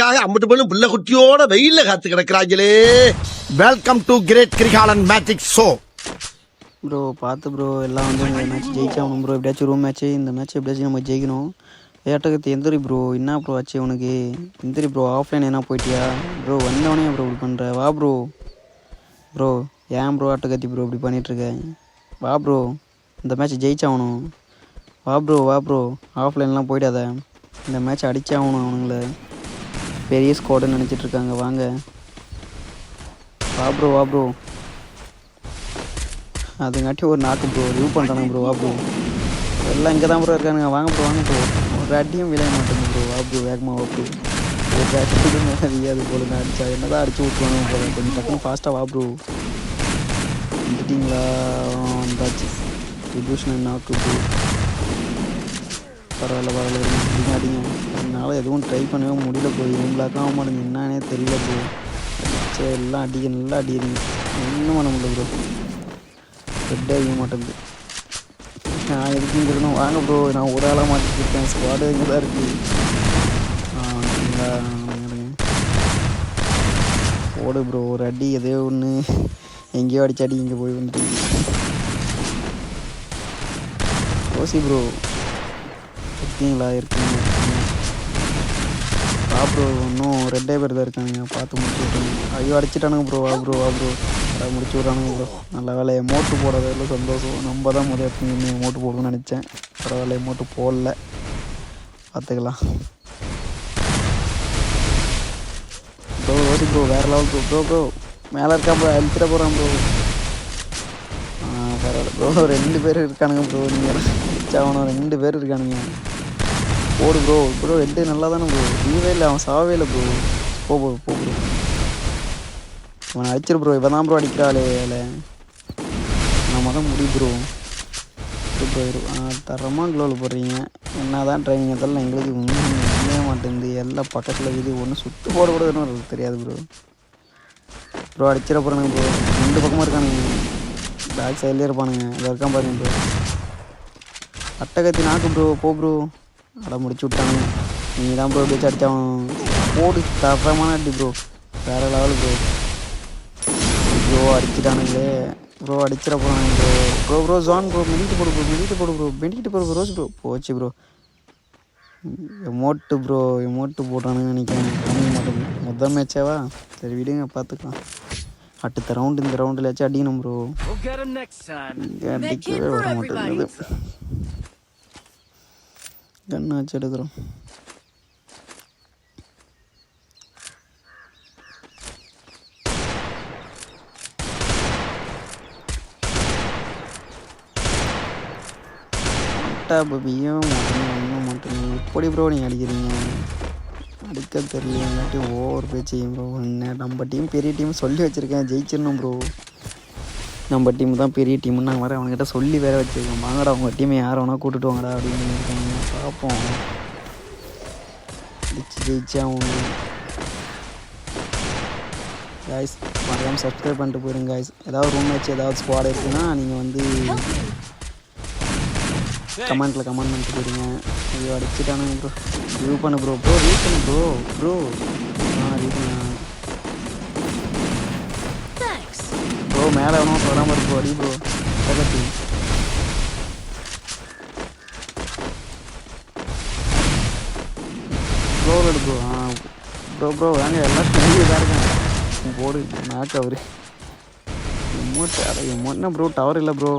எனக்காக அம்பட்டு பேரும் பிள்ளை குட்டியோட வெயில்ல காத்து கிடக்குறாங்களே. Welcome to great Kirikalan magic show. Bro பார்த்து ப்ரோ எல்லாம் வந்து இந்த மேட்ச் ஜெயிச்சாகணும் ப்ரோ. எப்படியாச்சும் ரூம் மேட்ச்சு இந்த மேட்ச் எப்படியாச்சும் நம்ம ஜெயிக்கணும். ஏட்டகத்து எந்திரி ப்ரோ. என்ன ப்ரோ ஆச்சு உனக்கு? எந்திரி ப்ரோ. ஆஃப்லைன் என்ன போயிட்டியா ப்ரோ? வந்தவனே ப்ரோ இப்படி பண்ணுற? வா ப்ரோ. ப்ரோ ஏன் ப்ரோ ஆட்டகத்தி ப்ரோ இப்படி பண்ணிகிட்ருக்க? வா ப்ரோ, இந்த மேட்ச் ஜெயிச்சாகணும். வா ப்ரோ வா ப்ரோ. ஆஃப்லைன்லாம் போயிடாத. இந்த மேட்ச் அடிச்சாகணும். அவனுங்கள பெரிய ஸ்குவாடுன்னு நினச்சிட்ருக்காங்க. வாங்க வா ப்ரோ வா ப்ரோ. அதுங்காட்டி ஒரு நாக்கு ப்ரோ ரிவ்யூ பண்ணுறானுங்க ப்ரோ. வா ப்ரோ. எல்லாம் இங்கே தான் ப்ரோ இருக்கானுங்க. வாங்க ப்ரோ வாங்க ப்ரோ. ஒரு அடியும் விளைய மாட்டேங்குது ப்ரோ. வா ப்ரோ வேகமாக வா ப்ரோ. ஒரு அடி மேலே போல நான் அடித்தா என்ன தான் அடிச்சு விட்டுருவாங்க போல. கொஞ்சம் டக்குன்னு ஃபாஸ்ட்டாக வா ப்ரோ. வந்துட்டிங்களா? வந்தாச்சு. டிபியூஷன் நாக்கு ப்ரோ. பரவாயில்ல பரவாயில்ல. அடிங்க அடிங்க. என்னால் எதுவும் ட்ரை பண்ணவே முடியல ப்ரோ. இவங்களாக்கா ஆக மாட்டேங்க. என்னன்னே தெரியல ப்ரோ. அடிச்சா எல்லாம் அடிக்க நல்லா அடிக்கிறீங்க. ஒன்றும் பண்ண முடியல ப்ரோ. ஹெட்டே அடிக்க மாட்டேங்குது. நான் எதுக்கு இங்கே இருக்கணும்? வாங்க ப்ரோ. நான் ஒரு ஆளாக மாட்டிட்டு இருக்கேன். ஸ்குவாடு இங்கே தான் இருக்குது. ஓடு ப்ரோ. ஒரு அடி எதையோ ஒன்று எங்கேயோ அடிச்சு அடி இங்கே போய் வந்துட்டு ஓசி ப்ரோ. இருக்கீங்களா? இருக்கீங்க. ப்ரோ இன்னும் 2 பேர் தான் இருக்கானுங்க. பார்த்து முடிச்சு விட்ருங்க. ஐயோ அடிச்சிட்டானுங்க ப்ரோ. வா ப்ரோ வா ப்ரோ. அதை முடிச்சு விட்றானுங்க ப்ரோ. நல்ல வேலை எமோட்டு போடாததில் சந்தோஷம். நம்ம தான் முதல் எடுத்து எமோட்டு போடணும்னு நினச்சேன். பரவாயில்ல எமோட்டு போடல. பார்த்துக்கலாம் ப்ரோ. ஓசி ப்ரோ வேறு லெவல் ப்ரோ. ப்ரோ ப்ரோ மேலே இருக்கா ப்ரோ. அழிச்சிட போகிறான் ப்ரோ. பரவாயில்ல ப்ரோ. 2 பேர் இருக்கானுங்க ப்ரோ. நீங்கள் சாவணும். 2 பேர் இருக்கானுங்க. ஓடு ப்ரோ. ப்ரோ ரெண்டு நல்லா தானே ப்ரோ. நீவே இல்லை. அவன் சாவே இல்லை ப்ரோ. போ ப்ரோ. அவனை அடிச்சிரு ப்ரோ. இவன் தான் ப்ரோ அடிக்கிறாளே வேலை. நம்ம தான் முடி ப்ரோ. தரமாக க்ளோவில் போடுறீங்க. என்ன தான் ட்ரைனிங் எடுத்தாலும் எங்களுக்கு முடிய மாட்டேங்குது. எல்லாம் பக்கத்தில் இது ஒன்று சுட்டு போட கூட தெரியாது ப்ரோ. ப்ரோ அடிச்சிட போகிறானுங்க ப்ரோ. 2 பக்கமாக இருக்கானுங்க. பேக் சைட்லேயே இருப்பானுங்க. இதை இருக்கான் பாருங்க ப்ரோ. அட்டகத்தி நாக்கு ப்ரோ. போ ப்ரோ. அட முடிச்சு விட்டானுங்க. நீங்கள் தான் ப்ரோ எப்படி வச்சு அடித்தான். போடு. தரமான அடி ப்ரோ. வேறு லெவலு ப்ரோ. ப்ரோ அடிச்சிட்டானுங்களே ப்ரோ. அடிச்சிட போகிறானுங்க ப்ரோ. Bro John bro. மெடிக்கிட்டு போடு ப்ரோ. ரோஸ் ப்ரோ. போச்சு ப்ரோ. Emote bro. எமோட்டு போட்டானுங்க நினைக்கிறேன். காமிக்க மாட்டேங்குது. முதல் மேட்சாவா? சரி விடுங்க பார்த்துக்கலாம். அடுத்த ரவுண்டு இந்த ரவுண்டில் அடிக்கணும் ப்ரோ. இங்கே அடிக்கவே வர மாட்டேங்குது. கண்ணாச்சு எடுக்கிறோம். பபியும் ஒன்றும் மாட்டேங்க. எப்படி ப்ரோ நீங்கள் அடிக்கிறீங்க? அடிக்க தெரியலங்காட்டி ஓவர் பேச்சு ப்ரோ. நம்ம டீம் பெரிய டீம் சொல்லி வச்சுருக்கேன். ஜெயிச்சிடணும் ப்ரோ. நம்ம டீம் தான் பெரிய டீம்னு நாங்கள் வர அவங்ககிட்ட சொல்லி வேற வச்சுருக்கோம். வாங்கடா அவங்க டீமை யாரை வேணால் கூப்பிட்டு வாங்கடா அப்படின்னு இருக்காங்க. பார்ப்போம். ஜெயிச்சா அவங்க காய்ஸ் மறக்காமல் சப்ஸ்கிரைப் பண்ணிட்டு போயிடுங்க காய்ஸ். ஏதாவது ரூம் மேட்ச் ஏதாவது ஸ்குவாட் இருக்குன்னா நீங்கள் வந்து கமெண்ட்டில் கமெண்ட் பண்ணிட்டு போயிடுங்க. ஐயோ அடிச்சுட்டானுங்க ப்ரோ. ரிவ்யூ பண்ணு ப்ரோ. ரிவ்யூ பண்ணு ப்ரோ. ரிவ்யூ பண்ண ப்ரோ. மேலே வேணும் வராமல் இருக்கு ப்ரோ. அடி ப்ரோ. பக்கத்து ப்ரோ ப்ரோ. ப்ரோ வாங்க எல்லாம் தான் இருக்காங்க. போடு நாக்கு அவரு. எமோட்னா ப்ரோ டவர் இல்லை ப்ரோ.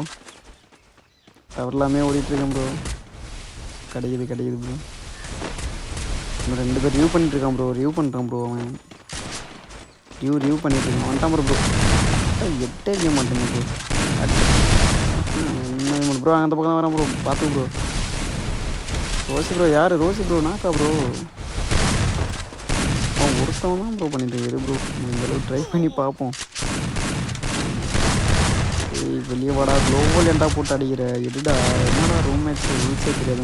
டவர் எல்லாமே ஓடிட்டுருக்கேன் ப்ரோ. கிடைக்குது ப்ரோ. இன்னும் 2 பேர் ரிவ்யூ பண்ணிட்டுருக்கான் ப்ரோ. ரிவ்யூ பண்ணுறான் ப்ரோ. அவன் ரிவ்யூ பண்ணிட்டுருக்கான். வந்துட்டான் ப்ரோ. எட்டே அடிக்க மாட்டேங்க ப்ரோ. என்ன ப்ரோ? அந்த பக்கம் தான் வரேன் ப்ரோ. பார்த்து ப்ரோ. Rousey bro. யார் ரோசி ப்ரோ? நாக்கா ப்ரோ. அவன் ஒருத்தவன் தான் ப்ரோ பண்ணிட்டு இரு ப்ரோ. இந்தளவு ட்ரை பண்ணி பார்ப்போம். வெளியே வாடா. க்ளோவல் ஏன்டா போட்டு அடிக்கிற? எடுடா. என்னடா ரூம் மேட்ச் ரூல்ஸே தெரியாத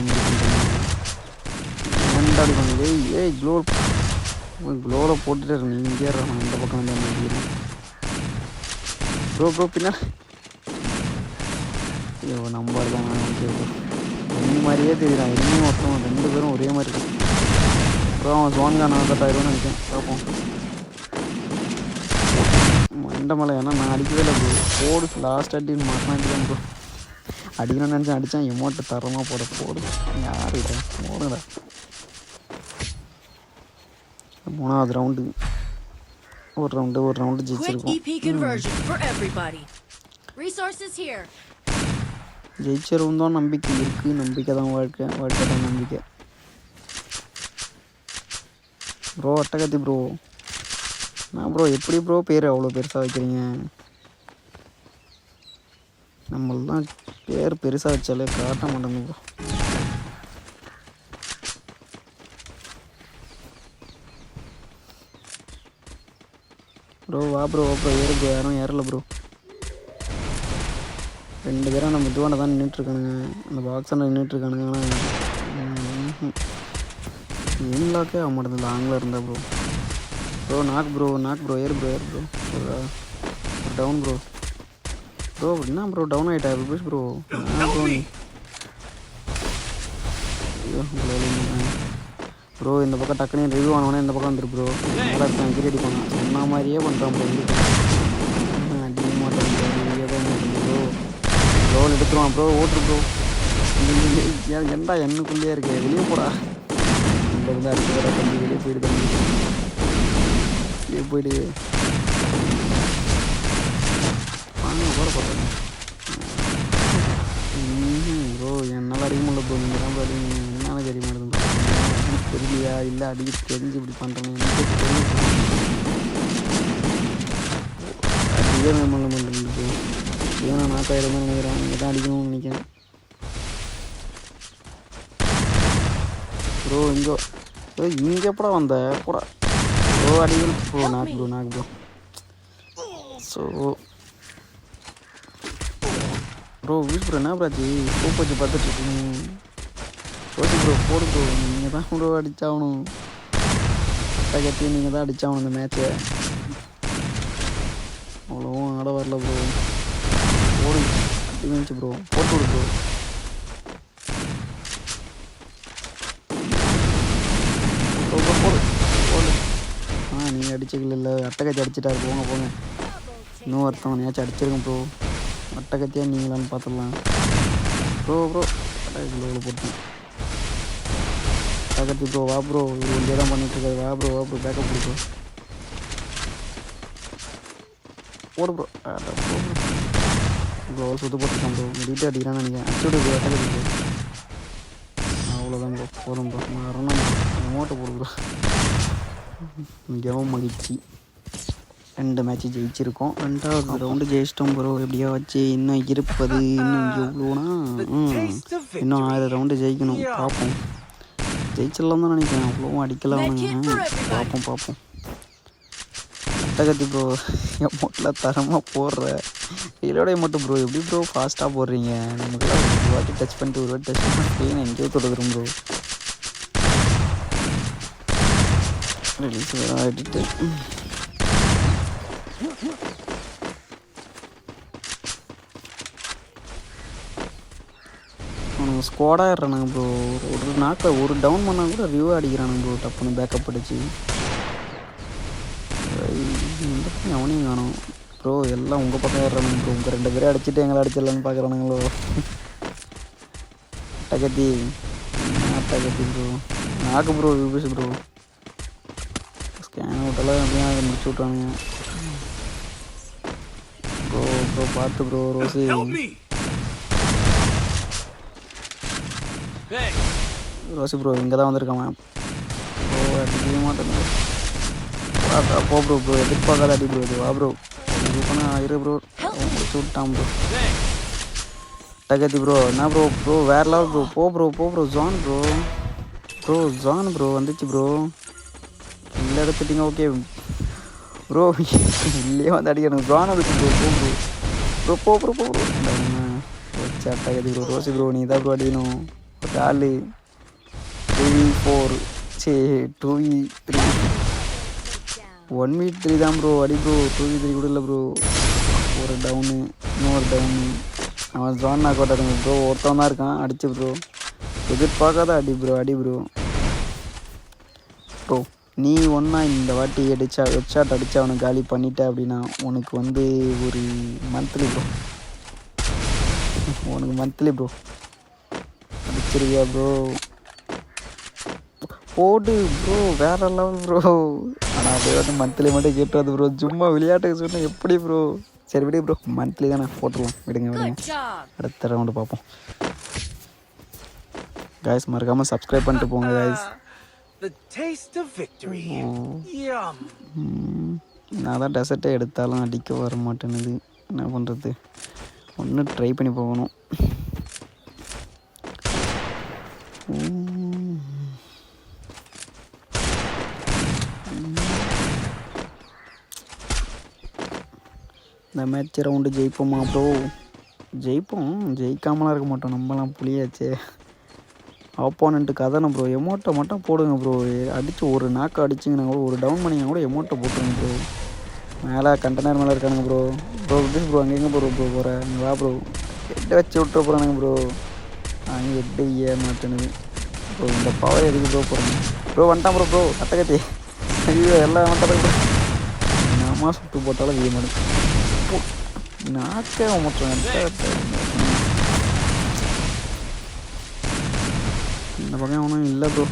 ஏன்டா அடிப்பாங்க? ஏய் க்ளோவில் போட்டுட்டு நீ இங்கே நான் அந்த பக்கம் தான் அடிக்கிறேன் ப்ரோ. பின்னா ஐயோ நம்பர் தான். Okay bro. இந்த மாதிரியே தெரியுறான். என்னையும் மொத்தம் 2 பேரும் ஒரே மாதிரி இருக்கு. ப்ரோ அவன் ஜோன்கா நான் தட்டாயிருன்னு நினைக்கிறேன். பார்ப்போம். மண்டை மலை ஏன்னா நான் அடிக்கவே இல்லை ப்ரோ. போடு லாஸ்ட் அடின்னு மாட்டினா அடிக்கலாம் ப்ரோ. அடிக்கணும்னு நினச்சேன், அடித்தான். எமௌண்ட்டு தரமாக போடு. யார் கிட்ட போடுங்கடா. 3வது ரவுண்டு. ஒரு ரவுண்டு ஜெயிச்சிருக்கோம். ஜெயிச்சிருவோம் தான் நம்பிக்கை இருக்குது. நம்பிக்கை தான் வாழ்க்கை தான் நம்பிக்கை. Bro Attakathi bro. நான் ப்ரோ எப்படி ப்ரோ பேர் அவ்வளோ பெருசாக வைக்கிறீங்க? நம்மளாம் பேர் பெருசாக வச்சாலே காட்ட மாட்டேங்க ப்ரோ. வா ப்ரோ ஏறு ப்ரோ. யாரும் ஏறலை ப்ரோ. 2 பேரும் நம்ம இதுவான தான் நின்றுட்டுருக்கானுங்க. அந்த பாக்ஸில் நின்றுட்டுருக்கானுங்க. ஆனால் இன்லாக்கே ஆக மாட்டேங்குது லாங்கில் இருந்தால் ப்ரோ. நாக் ப்ரோ ஏறு ப்ரோ. Down bro. என்ன ப்ரோ டவுன் ஆகிட்டா ருபீஸ் ப்ரோ. ப்ரோ நீ ப்ரோ இந்த பக்கம் டக்குனு ரிவ்யூ ஆனவொடனே இந்த பக்கம் வந்துரு ப்ரோ. நல்லா இருக்கான் கிரேடி பண்ணான். சொன்ன மாதிரியே பண்ணுறான் ப்ரோ. அடிக்க மாட்டேன் ப்ரோ. ரோல் எடுத்துருவான் ப்ரோ. ஓட்டுரு ப்ரோ. ஏன்டா என்னக்குள்ளேயே இருக்கு. வெளியே போடா. இருந்து அடுத்த தடவை தம்பி வெளியே போயிடு. வாங்க போட பார்த்தேன் ப்ரோ. என்னால் அடிக்க முடியல ப்ரோ. நீங்கள் தான் அடிங்க. என்னால் தெரிய மாட்டேது ப்ரோ. தெரியலையா இல்லை அடிக்க தெரிஞ்சு இப்படி பண்ணுறேன்னு எனக்கு தெரியும். அடிக்கவே மாட்டேங்குது ப்ரோ. ஏன்னா நாக்காயிரம் தான் நினைக்கிறேன். நீங்கள் தான் அடிக்கணும்னு நினைக்கிறேன் ப்ரோ. இங்கே எப்படா வந்த போடா ப்ரோ. அடிக்கணும் ப்ரோ. நாக் bro. So bro views bro என்ன ப்ராச்சி சூப் வச்சு பார்த்துட்ருக்கீங்க. ஓகே ப்ரோ போடு ப்ரோ. நீங்கள் தான் ப்ரோ அடித்தாகணும். கட்டி நீங்கள் தான் அடித்தாகணும் இந்த மேட்ச்சை. அவ்வளோவும் ஆட வரல ப்ரோ. போடு அடிச்சு ப்ரோ. போட்டு விடு ப்ரோ. நீங்கள் அடிச்சிக்கல இல்லை அட்டகத்தி அடிச்சிட்டாரு. போங்க. இன்னும் ஒருத்தவனையாச்சும் அடிச்சிருக்கேன் ப்ரோ. அட்டகத்தியாக நீங்களான்னு பார்த்துடலாம் ப்ரோ. அட்டகத்தில் போட்டேன். அட்டகத்தி ப்ரோ வா ப்ரோ. இது இங்கே தான் பண்ணிட்டுருக்காரு. வா ப்ரோ பேக்கப் ப்ரோ. போடு ப்ரோ. ப்ரோ சுற்று போட்டுருக்கான் ப்ரோ. வீட்டை அடிக்கிறான்னு நினைக்கிறேன். அடிச்சுடு ப்ரோ. அட்டகத்தி ப்ரோ. அவ்வளோதான் ப்ரோ. போதும் ப்ரோ. நான் வரணும் ப்ரோ. மோட்டை போடு ப்ரோ. மிகவும் மகிழ்ச்சி. 2 மேட்ச்சு ஜெயிச்சிருக்கோம். 2வது ரவுண்டு ஜெயிச்சிட்டோம் ப்ரோ. எப்படியா வச்சு இன்னும் இருப்பது இன்னும் எவ்வளோனா இன்னும் 6 ரவுண்டு ஜெயிக்கணும். பார்ப்போம். ஜெயிச்சிடலாம் தான் நினைக்கிறேன். அவ்வளோவும் அடிக்கலாம்னு பார்ப்போம். அட்டகத்தி ப்ரோ எமௌண்ட்டில் தரமாக போடுற இதோடைய மட்டும் ப்ரோ. எப்படி ப்ரோ ஃபாஸ்ட்டாக போடுறீங்க? நமக்குலாம் ஒரு வாட்டி டச் பண்ணிட்டு ஸ்க்ரீன் எங்கேயோ தொடுக்கிறோம் ப்ரோ. ரிலீஸ் வேறு ஆகிட்டு அவனுங்க ஸ்குவாடாக ஏறானுங்க ப்ரோ. ஒரு நாக்கில் ஒரு டவுன் பண்ணால் கூட ரிவ்யூ அடிக்கிறானுங்க ப்ரோ. டப்புன்னு பேக்கப் அடிச்சு அவனையும் காணும் ப்ரோ. எல்லாம் உங்கள் பக்கம் ஏறானுங்க ப்ரோ. உங்கள் 2 பேரும் அடிச்சுட்டு எங்களை அடிச்சிடலான்னு பார்க்குறானுங்களோ. அட்டகத்தி ப்ரோ. நாக்கு ப்ரோ. Reviews bro. ஸ்கேன் அவுட்டெல்லாம் அப்படியே அதை முடிச்சு விட்றானுங்க ப்ரோ. பார்த்து ப்ரோ. ரோசி ப்ரோ இங்கே தான் வந்திருக்கான் ப்ரோ. அடிக்கவே மாட்டேன் போ ப்ரோ. எதிர்பார்க்காத அடி ப்ரோ. இது வா ப்ரோ. இது பண்ணால் ப்ரோ முடிச்சு விட்டான் ப்ரோ. டகத்தி ப்ரோ என்ன ப்ரோ வேறு லெவல் ப்ரோ. போ ப்ரோ. ஜான் ப்ரோ வந்துச்சு ப்ரோ. இல்லை எடுத்துட்டீங்க. Okay bro. இல்லையே வந்து அடிக்கணும். ஜான் வந்துச்சு ப்ரோ. போ ப்ரோ. வச்சு அட்டகத்தி ப்ரோ. ரோசி ப்ரோ நீ தான் ப்ரோ அடிக்கணும். ஒரு ஆள் 3v4 2v3 1v3 தான் ப்ரோ. அடி ப்ரோ. 2v3 கூட இல்லை ப்ரோ. ஒரு டவுனு இன்னொரு டவுனு. அவன் ஜான் நாக் அவுட் ஆடுங்க ப்ரோ. ஒருத்தவன் தான் இருக்கான். அடிச்சு ப்ரோ. எதிர்பார்க்காத அடி ப்ரோ. ப்ரோ, நீ ஒன்றா இந்த வாட்டி ஹெட்ஷாட் அடித்து அவனை காலி பண்ணிட்ட அப்படின்னா உனக்கு வந்து ஒரு மந்த்லி ப்ரோ, உனக்கு மந்த்லி ப்ரோ அடிச்சிருவியா ப்ரோ? போடு ப்ரோ, வேற லெவல் ப்ரோ. ஆனால் அப்படியே வந்து மந்த்லி மட்டும் கேட்டுறது ப்ரோ, சும்மா விளையாட்டுக்கு சொன்னால் எப்படி ப்ரோ? சரி விடு ப்ரோ, மந்த்லி தானே போட்டுடலாம், விடுங்க. அடுத்த ரவுண்டு பார்ப்போம். காய்ஸ் மறக்காமல் சப்ஸ்கிரைப் பண்ணிட்டு போங்க காய்ஸ். நான் தான் டெசர்ட்டே எடுத்தாலும் அடிக்க வர மாட்டேனுது, என்ன பண்ணுறது? ஒன்று ட்ரை பண்ணி போகணும். இந்த மேட்ச் ரவுண்டு ஜெயிப்போமா ப்ரோ? ஜெயிப்போம், ஜெயிக்காமலாம் இருக்க மாட்டோம், நம்மலாம் புளியாச்சே. ஆப்போனண்ட்டு கதனை ப்ரோ, எமோட்டை மட்டும் போடுங்க ப்ரோ. அடித்து ஒரு நாக்கு அடிச்சிங்கன்னா கூட, ஒரு டவுன் பண்ணிங்கன்னா கூட எமோட்டை போட்டுருங்க ப்ரோ. மேலே கண்டெய்னர் மேலே இருக்கானுங்க ப்ரோ. ப்ரோ அங்கே எங்கே போகிறேன் நீ வா ப்ரோ. ஹெட்டை வச்சு விட்டுற போகிறானுங்க ப்ரோ. அங்கே ஹெட்டு மாட்டேனுது ப்ரோ. இந்த பவர் எதுக்கு ப்ரோ போகிறாங்க ப்ரோ? வந்துட்டான் ப்ரோ கட்டக்கத்தி. ஐயோ எல்லாம் வந்துட்டாங்க ப்ரோ. நாம சுட்டு போட்டாலும் வீ மாட்டேன், நாக்கே மாட்டேன். இந்த பக்கம் ஒன்றும் இல்லை ப்ரோ.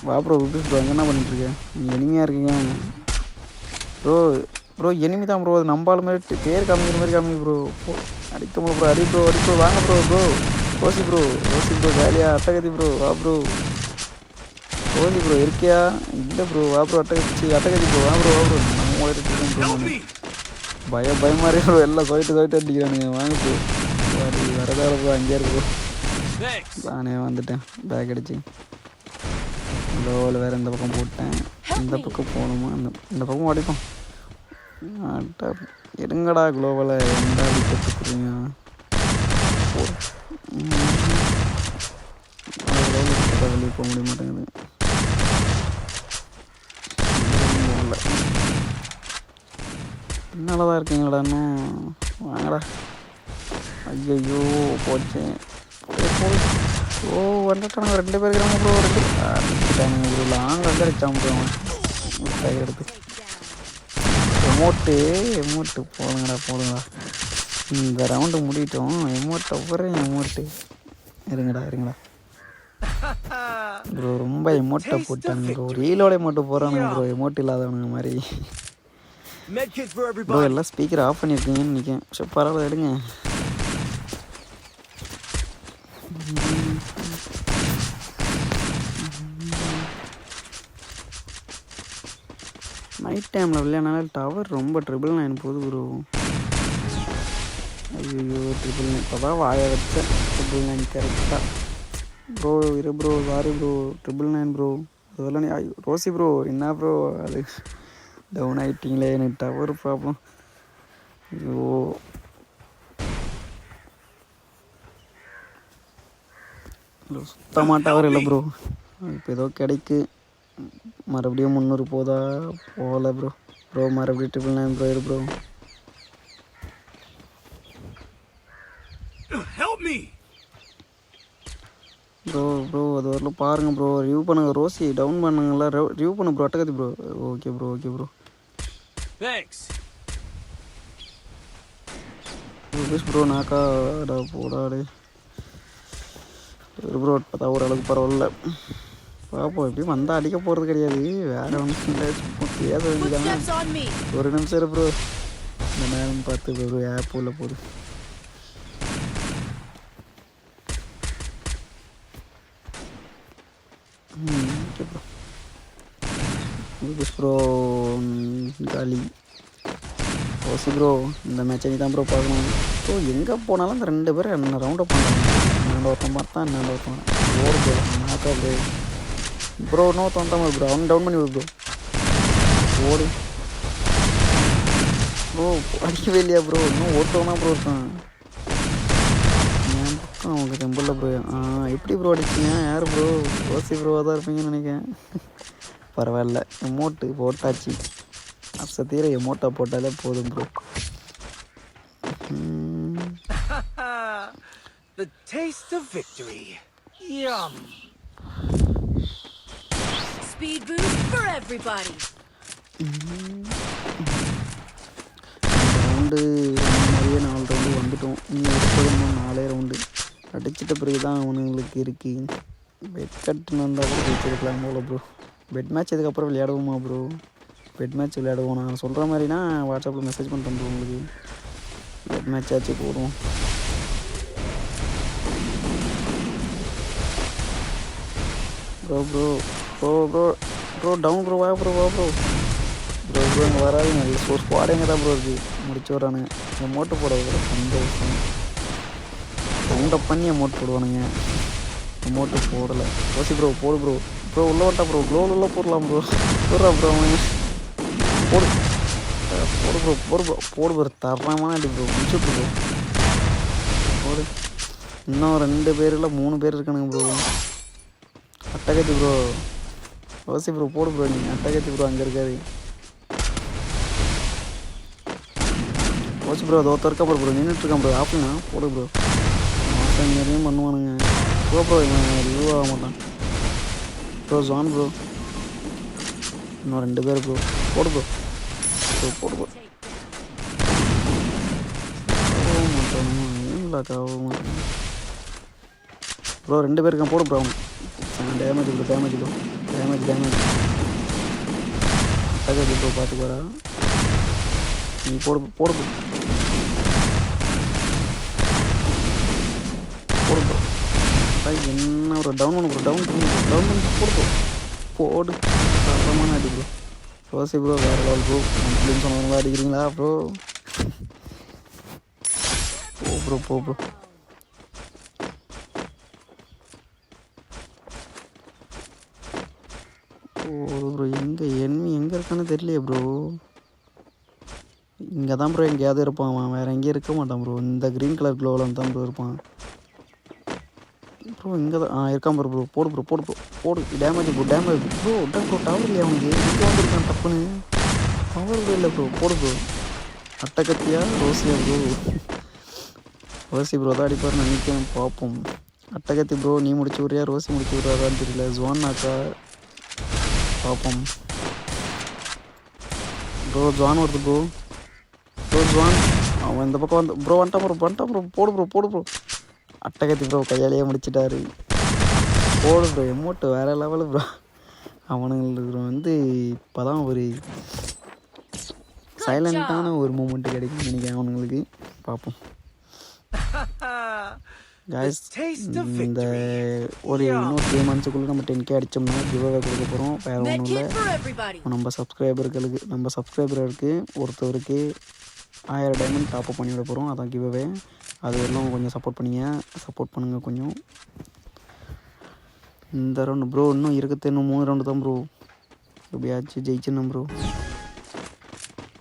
வா ப்ரோ ப்ரோ, அங்கே என்ன பண்ணிட்டுருக்கேன்? நீங்கள் எனிமையாக இருக்கீங்க ப்ரோ. எனிமி தான் ப்ரோ, அது நம்பால் மாதிரி பேர் காமிக்கிற மாதிரி காமிங்க ப்ரோ. அடிக்க முடியல ப்ரோ, அடி ப்ரோ வாங்க ப்ரோ. ரோசி ப்ரோ ஜாலியாக அட்டகத்தி ப்ரோ, வா ப்ரோ. ரோசி ப்ரோ இருக்கியா? இல்லை ப்ரோ, வா ப்ரோ. அட்டகத்தி ப்ரோ, வா ப்ரோ. நம்ம பயமாக இருக்கு ப்ரோ, எல்லாம் சொல்லிட்டு அடிக்கிறானுங்க. வாங்க ப்ரோ, வரதால ப்ரோ, அங்கேயே இருக்கு ப்ரோ. நானே வந்துட்டேன் பேக் அடிச்சு. க்ளோவில் வேறு இந்த பக்கம் போட்டேன். இந்த பக்கம் போகணுமா? இந்த பக்கம் அடிப்போம். எடுங்கடா க்ளோவில், எந்த அடிக்கிறீங்க? வெளியே போக முடிய மாட்டேங்குது. பின்னால் தான் இருக்கீங்களா இன்னும்? வாங்கடா. ஐயோ போச்சேன். ஓ வந்துட்டானுங்க, 2 பேர் இருக்கிறாங்க ப்ரோ. 2 அடிச்சுட்டானுங்க ப்ரோ. லாங் வந்து அடிச்சான் ப்ரோ. டயர் எடுத்து எமோட்டு போடுங்கடா. இந்த ரவுண்டு முடிட்டோம். எமோட்டு இருங்கடா ப்ரோ. ரொம்ப எமோட்டை போட்டானுங்க ப்ரோ. ரீலோட எமோட்டு போகிறானுங்க ப்ரோ, எமோட்டு இல்லாதவனுங்க மாதிரி ப்ரோ. எல்லாம் ஸ்பீக்கர் ஆஃப் பண்ணியிருக்கீங்கன்னு நினைக்கிறேன். சரி பரவாயில்ல, எடுங்க. நைட் டைமில் விளையாடினால டவர் ரொம்ப 999 போகுது ப்ரோ. ஐயோ 999 இப்போ தான் வாய வச்சேன். 999 கரெக்டாக bro. Bro sorry bro, 999 bro. அதெல்லாம் ரோசி ப்ரோ என்ன ப்ரோ, அது டவுன் ஆகிட்டிங்களே, எனக்கு டவர் ப்ராப்ளம். ஐயோ சுத்தமாக டவர் இல்லை ப்ரோ. இப்போ ஏதோ கிடைக்கு. மறுபடியும் 300 போகல ப்ரோ. மறுபடியும் 999 ப்ரோ. ப்ரோ அது வரலாம் பாருங்க ப்ரோ. ரிவ்யூ பண்ணுங்க. ரோசி டவுன் பண்ணுங்களா, ரிவ்யூ பண்ணு bro. Attakathi bro. Okay bro. Bro நாக்கா போடாடே ப்ரோ. பார்த்தா ஓரளவுக்கு பரவாயில்ல. பார்ப்போம், எப்படியும் வந்தால் அடிக்க போகிறது கிடையாது. வேறு ஒன்றும் இல்லை, சும்மா பேச வேண்டியதானே. ஒரு நிமிஷம் இரு ப்ரோ. இந்த நேரம் பார்த்து ப்ரோ ஆப் உள்ள போகுது. Okay bro. காலி ஓசி ப்ரோ. இந்த மேட்சை நீ தான் ப்ரோ பார்க்கணும் ப்ரோ. எங்கே போனாலும் இந்த 2 பேரும் என்ன ரவுண்டப் பண்ணுறாங்க. என்னோட ஒருத்தன் பார்த்தா என்னோட ஒருத்தன் ஓடு ப்ரோ. நாக்கா ப்ரோ இன்னொருத்த வந்தாமல் ப்ரோ. அவன் டவுன் பண்ணி ப்ரோ. ஓடு ப்ரோ. அடிக்கவே இல்லையா ப்ரோ? இன்னும் ஒருத்தவனா ப்ரோ இருக்கான் என் பக்கம். அவங்க டெம்பிளில் ப்ரோ. எப்படி ப்ரோ அடிச்சிங்க? யார் ப்ரோ? ஓசி ப்ரோவாக தான் இருப்பீங்கன்னு நினைக்கிறேன். பரவாயில்ல, எமோட்டு போட்டாச்சு. அப்சத்தீர எமோட்டா போட்டாலே போதும் bro. The taste of victory. Yum. speed boost for everybody. Round மாதிரியே 4 ரவுண்டு வந்துட்டோம். இன்னும் இருப்பது இன்னும் 4 ரவுண்டு அடிச்சிட்ட பிறகு தான் அவனுங்களுக்கு இருக்குது. பெட் கட்டுன்னு வந்தால் கூட ஜெயிச்சிருக்கலாம் போல ப்ரோ. பெட் மேட்ச் இதுக்கப்புறம் விளையாடுவோமா ப்ரோ? பெட் மேட்ச் விளையாடுவோம். நான் சொல்கிற மாதிரினா வாட்ஸ்அப்பில் மெசேஜ் பண்ணுறேன் ப்ரோ உங்களுக்கு. பெட் மேட்ச் ஆச்சு போடுவோம். Bro bro bro bro bro down bro. வா ப்ரோ ப்ரோ ப்ரோ இங்கே வராதுங்க. ஒரு ஸ்குவாட் எங்கே தான் ப்ரோ இருக்குது. முடிச்சு வரானுங்க. எமோட்டு போட சந்தோஷம். ரவுண்டப் பண்ணி எமோட் போடுவானுங்க. எமோட்டு போடலை. ஓசி ப்ரோ போடு ப்ரோ. ப்ரோ உள்ளே வட்டா ப்ரோ. க்ளோவில் உள்ளே போடலாம் ப்ரோ. போடுறா ப்ரோ அவன். போடு போடு ப்ரோ போடு ப்ரோ தரமான அடி ப்ரோ. முடிச்சுட்டு ப்ரோ போடு. இன்னும் 2 பேர் இல்லை 3 பேர் இருக்கானுங்க ப்ரோ. அட்டகத்தி ப்ரோ. ஓசி ப்ரோ போடு ப்ரோ. நீங்கள் அட்டகத்தி ப்ரோ அங்கே இருக்காது. ஓசி ப்ரோ அது ஒருத்தர் இருக்கா ப்ரோ. நின்றுட்டுருக்கான் ப்ரோ. ஆஃப்னா போடு ப்ரோ. நிறையும் பண்ணுவானுங்க ப்ரோ. இவன் ரிவ்யூ ஆக மாட்டான் ப்ரோ. ஜான் ப்ரோ இன்னும் 2 பேர் ப்ரோ. போடு ப்ரோ போடு ப்ரோ. ஆக மாட்டானுங்க. ஆக மாட்டானுங்க ப்ரோ. 2 பேர் இருக்கான். போடு ப்ரோ. அவன் டேமேஜ் ப்ரோ. டேமேஜ் அட்டகத்தி ப்ரோ பார்த்துக்கு வரா. நீ போடு ப்ரோ. என்ன ஒரு டவுன் பண்ணு ப்ரோ. டவுன் பண்ணி போடு தரமான அடி ப்ரோ. ரோசி ப்ரோ வேறு லெவல் ப்ரோ. அப்படின்னு சொன்னவங்களா அடிக்கிறீங்களா ப்ரோ? போ ப்ரோ. ப்ரோ எங்கே இருக்கான்னு தெரியலையே ப்ரோ. இங்கே தான் ப்ரோ எங்கேயாவது இருப்பான் அவன். வேறு எங்கேயும் இருக்க மாட்டான் ப்ரோ. இந்த க்ரீன் கலர் க்ளோவில் தான் ப்ரோ இருப்பான் ப்ரோ. இங்கே தான் இருக்கான் ப்ரோ. போடு ப்ரோ. போடு டேமேஜ் ப்ரோ. டவர் இல்லையா அவனுக்கு? இங்கே வந்துருக்கான் டப்புன்னு. பவர் கூட இல்லை ப்ரோ. போடு ப்ரோ. அட்டகத்தியா ரோசியா ப்ரோ? ரோசி ப்ரோ தான் அடிப்பார் நினைக்கிறேன். பார்ப்போம். அட்டகத்தி ப்ரோ நீ முடிச்சு விட்றியா ரோசி முடிச்சு விட்றாதான்னு தெரியல. ஜுவான்னாக்கா பார்ப்போம் ப்ரோ. ஜுவான் வருது ப்ரோ. ஜுவான் அவன் இந்த பக்கம் வந்து ப்ரோ வந்துட்டான் ப்ரோ. போடு ப்ரோ. அட்டகத்தி ப்ரோ கையாலேயே முடிச்சிட்டாரு. போடு ப்ரோ. எமோட்டு வேறு லெவலு ப்ரோ. அவனுங்களுக்கு வந்து இப்போ தான் ஒரு சைலண்ட்டான ஒரு மூமெண்ட்டு கிடைக்கும்னு நினைக்கிறேன் அவனுங்களுக்கு. பார்ப்போம் காய்ஸ். இந்த ஒரு இன்னும் 3 மந்த்ஸுக்குள்ளே நம்ம 10K அடித்தோம்னா கிவ்அவே கொடுக்க போகிறோம். வேறு ஒன்றும் இல்லை. நம்ம சப்ஸ்கிரைபருக்கு ஒருத்தவருக்கு 1000 டைமண்ட் டாப்அப் பண்ணி விட போகிறோம். அதான் கிவ்அவே. அது எல்லாம் கொஞ்சம் சப்போர்ட் பண்ணுங்கள் கொஞ்சம். இந்த ரவுண்டு ப்ரோ இன்னும் இருக்கிறது இன்னும் 3 ரவுண்டு தான் ப்ரோ. எப்படியாச்சும் ஜெயிச்சிடணும் ப்ரோ.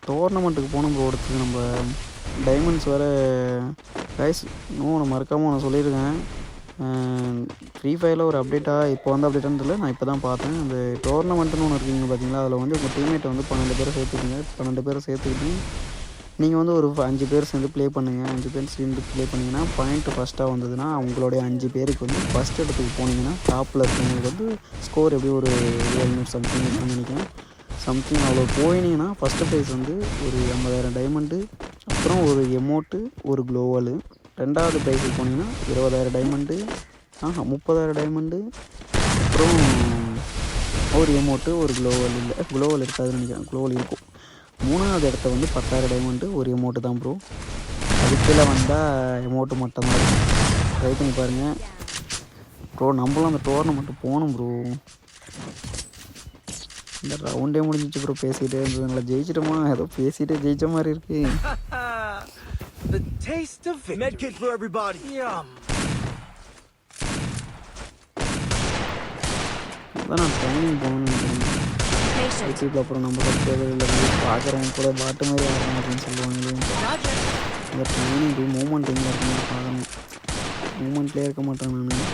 டோர்னமெண்ட்டுக்கு போகணும் ப்ரோ. அடுத்தது நம்ம டைமண்ட்ஸ் வேறு கைஸ். இன்னும் நான் மறக்காமல் நான் சொல்லியிருக்கேன். ஃப்ரீ ஃபயரில் ஒரு அப்டேட்டாக இப்போ வந்து அப்டேட்டானு தெரியல. நான் இப்போ தான் பார்த்தேன். அந்த டோர்னமெண்ட்டுன்னு ஒன்று இருக்குங்க பார்த்தீங்களா? அதில் வந்து உங்கள் டீம்மேட்டை வந்து 12 பேரை சேர்த்துக்குங்க. 12 பேரை சேர்த்துக்கிட்டு நீங்கள் வந்து ஒரு 5 பேர் சேர்ந்து ப்ளே பண்ணுங்கள். 5 பேர் சேர்ந்து ப்ளே பண்ணிங்கன்னா பாயிண்ட்டு ஃபஸ்ட்டாக வந்ததுன்னா அவங்களுடைய 5 பேருக்கு வந்து ஃபஸ்ட் இடத்துக்கு போனீங்கன்னா டாப்பில் இருக்கவங்களுக்கு வந்து ஸ்கோர் எப்படி ஒரு 700 சம்திங் இருக்குன்னு நினைக்கிறேன். சம்திங் அவ்வளோ போயினீங்கன்னா ஃபஸ்ட்டு ப்ரைஸ் வந்து ஒரு 50,000 டைமண்டு, அப்புறம் ஒரு எமோட்டு, ஒரு க்ளோவலு. 2வது ப்ரைஸுக்கு போனீங்கன்னா 20,000 டைமண்டு, 30,000 டைமண்டு, அப்புறம் ஒரு எமோட்டு, ஒரு க்ளோவல். இல்லை க்ளோவல் இருக்காதுன்னு நினைக்கிறேன். க்ளோவல் இருக்கும். 3வது இடத்த வந்து 10,000 டைமண்டு, ஒரு எமோட்டு தான் ப்ரோ. அதுக்குள்ளே வந்தால் எமோட்டு மட்டும்தான் இருக்கும். ட்ரை பண்ணி பாருங்கள் ப்ரோ. நம்மளும் அந்த டோர்னமெண்ட்டு போகணும் ப்ரோ. இந்த ரவுண்டே முடிஞ்சிச்சு ப்ரோ. பேசிகிட்டே இருந்ததுனால ஜெயிச்சிட்டோமா? ஏதோ பேசிகிட்டே ஜெயிச்ச மாதிரி இருக்கு. அதான் நான் ட்ரைனிங் போகணும்னு நினைக்கிறேன். யூடியூப்பில் அப்புறம் நம்ம சப்ஸ்கிரைபரில் பார்க்குறவங்க கூட பாட்டு மாதிரி ஆகணும் அப்படின்னு சொல்லுவாங்களே. இந்த ட்ரைனிங் மூமெண்ட் எங்கே இருக்குன்னு பார்க்கணும். மூமெண்ட்லேயே இருக்க மாட்டேன் நான்.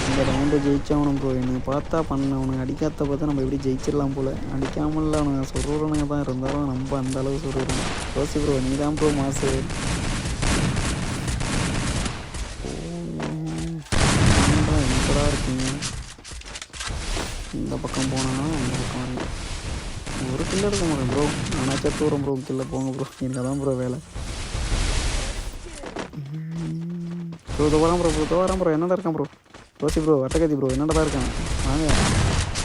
இந்த ரவுண்டு ஜெயிச்சவனும் ப்ரோ. என்னை பார்த்தா அவனுக்கு அடிக்காத பார்த்தா நம்ம எப்படி ஜெயிச்சிடலாம் போல். அடிக்காமல் அவனுங்க சொல்கிறவனுங்க தான் இருந்தாலும் நம்ம அந்தளவு சொல்கிறோம். யோசி ப்ரோ நீ தான் ப்ரோ மாசு. என்னடா இருக்கீங்க பக்கம் போனால் அந்த பக்கம் வரல. ஒரு கில்ல இருக்க முடியும் ப்ரோ. ஆனால் செத்து வரும் ப்ரோ. கில்ல போங்க ப்ரோ. எனக்கு அதான் ப்ரோ வேலை. ப்ரோ தோறான் ப்ரோ. தோறான் ப்ரோ. என்னடா இருக்கான் bro? Rousey bro, Attakathi bro, என்னடா தான் இருக்கான் வாங்க.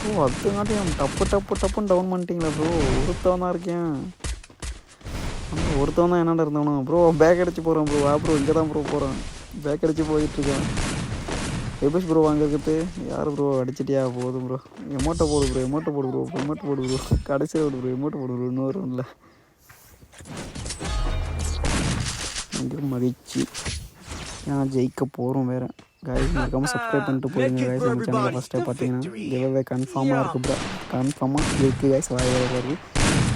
ஓ அதுங்காட்டியும் டப்புன்னு டவுன் பண்ணிட்டீங்களா ப்ரோ? ஒருத்தவன் தான் இருக்கேன். ஆனால் ஒருத்தவன் தான் என்னடா இருந்தானோ ப்ரோ. பேக் அடிச்சு போகிறான் ப்ரோ. ப்ரோ இங்கே தான் ப்ரோ போகிறான். பேக் அடிச்சு போயிட்டுருக்கேன். எபிஸ் ப்ரோ வாங்க இருக்குது. யார் ப்ரோ அடிச்சிட்டியா? போதும் ப்ரோ. எமோட்டை போடு ப்ரோ. எமோட்டை போடு ப்ரோ. கடைசியில் விடு ப்ரோ. எமோட்டை போடு ப்ரோ. இன்னொரு ஒன்றில் எங்கே மகிழ்ச்சி. ஏன்னா ஜெயிக்க போகிறோம் வேறு. கைஸ் மறக்காமல் சப்ஸ்கிரைப் பண்ணிட்டு போயிருங்க கைஸ். நம்ம சேனலில் ஃபஸ்ட்டாக பார்த்தீங்கன்னா கிவ்அவே கன்ஃபார்மாக இருக்குது ப்ரோ. கன்ஃபார்மாக இருக்குது கைஸ். வருது.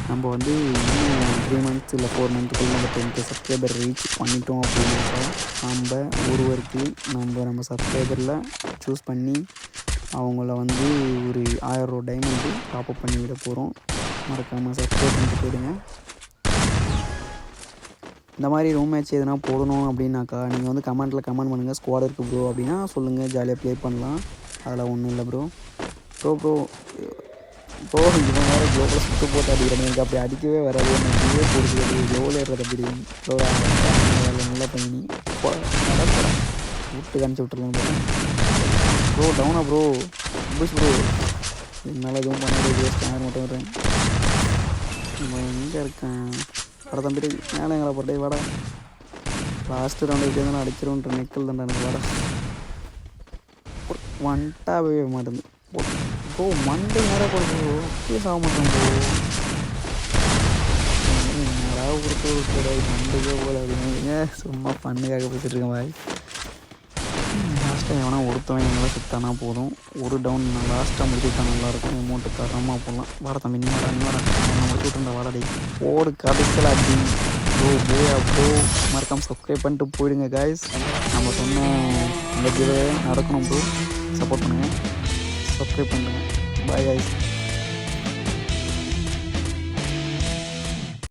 நம்ம வந்து இன்னும் 3 months இல்லை 4 monthக்குள்ள நம்ம 10K சப்ஸ்கிரைபர் ரீச் பண்ணிட்டோம் அப்படின்னாக்கா நம்ம ஒருவருக்கு நம்ம சப்ஸ்கிரைபரில் சூஸ் பண்ணி அவங்கள வந்து ஒரு 1000 டைமண்டு டாப்அப் பண்ணி விட போகிறோம். மறக்காமல் சப்ஸ்கிரைப் பண்ணிட்டு போயிடுங்க. இந்த மாதிரி ரூம் மேட்ச் எதுனா போடணும் அப்படின்னாக்கா நீங்கள் வந்து கமெண்ட் பண்ணுங்கள். ஸ்குவாட் இருக்குது ப்ரோ அப்படின்னா சொல்லுங்கள். ஜாலியாக ப்ளே பண்ணலாம். அதெல்லாம் ஒன்றும் இல்லை ப்ரோ. ப்ரோ இவன் வேறு க்ளோவில் சுட்டு போட்டு அடிக்கிறேன். எனக்கு அப்படி அடிக்கவே வராது. எனக்கு போடுறது க்ளோவில் ஏறது அப்படி ப்ரோ. நல்லா பண்ணி விட்டு காமிச்சு விட்டுருலாம் ப்ரோ. டவுனா ப்ரோ. Push bro. என்னால் எதுவும் பண்ண முடியாது. ஸ்கேனர் மட்டும் வரேன். எங்கே இருக்கேன்? வட தம்பி மேலே எங்களை போட்டே வாடா. லாஸ்ட்டு ரவுண்டு எப்படி இருந்தாலும் அடிச்சிருவோன்ற நெக்கல் தான்டா எனக்கு. வாடா வந்துட்டாவே மாட்டேங்குது ப்ரோ. மண்டை நேரம் போடுறது அப்படியே சாக மாட்டேன் ப்ரோ. யாராவது கொடுத்து மண்டைக்கே போல அப்படின்னு சும்மா பண்ணுக்காக பேசிட்டுருக்கேன் பாய். லாஸ்ட்டாக எவனா ஒருத்தவன் எங்களால் சுத்தானா போதும். ஒரு டவுன் நான் லாஸ்ட்டாக முடிச்சுட்டா நல்லாயிருக்கும். அமௌண்ட்டு தரமாக போடலாம். வாட தம்பி நீ வாடா நான் முடிச்சு விட்டுருந்தா வாடா போடு கடைசியில் அப்படி ப்ரோ. ப்ரோ மறக்காமல் சப்ஸ்கிரைப் பண்ணிட்டு போயிடுங்க கைஸ். நம்ம சொன்ன இந்த கிவ்அவே நடக்கணும் ப்ரோ. சப்போர்ட் பண்ணுங்கள். சப்ஸ்கிரைப் பண்ணுங்கள். Bye guys.